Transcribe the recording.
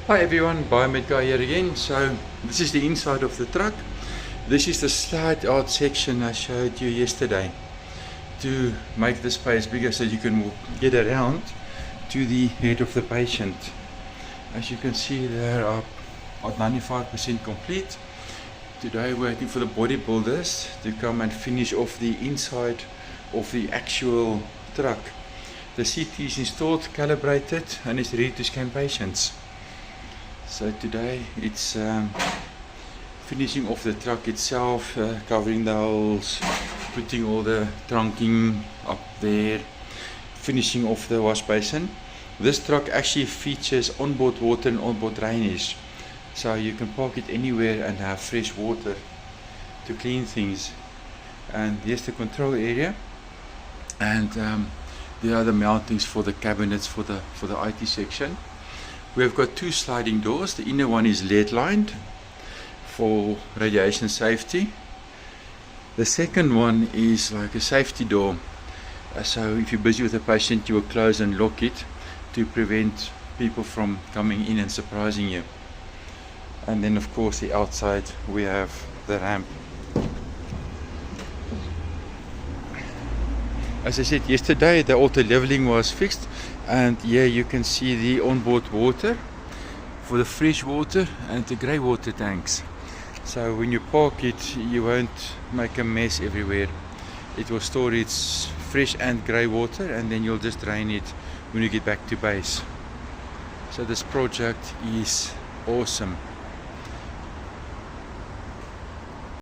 Hi everyone, Biomed Guy here again. So this is the inside of the truck. This is the slide out section I showed you yesterday to make the space bigger so you can get around to the head of the patient. As you can see, they are at 95% complete. Today we're waiting for the bodybuilders to come and finish off the inside of the actual truck. The CT is installed, calibrated, and is ready to scan patients. So today it's finishing off the truck itself, covering the holes, putting all the trunking up there, finishing off the wash basin. This truck actually features onboard water and onboard drainage, so you can park it anywhere and have fresh water to clean things. And here's the control area, and there are the mountings for the cabinets for the IT section. We have got two sliding doors. The inner one is lead lined for radiation safety. The second one is like a safety door. So if you're busy with a patient, you will close and lock it to prevent people from coming in and surprising you. And then of course the outside we have the ramp. As I said yesterday, the auto leveling was fixed, and here you can see the onboard water for the fresh water and the grey water tanks. So when you park it, you won't make a mess everywhere. It will store its fresh and grey water, and then you'll just drain it when you get back to base. So this project is awesome.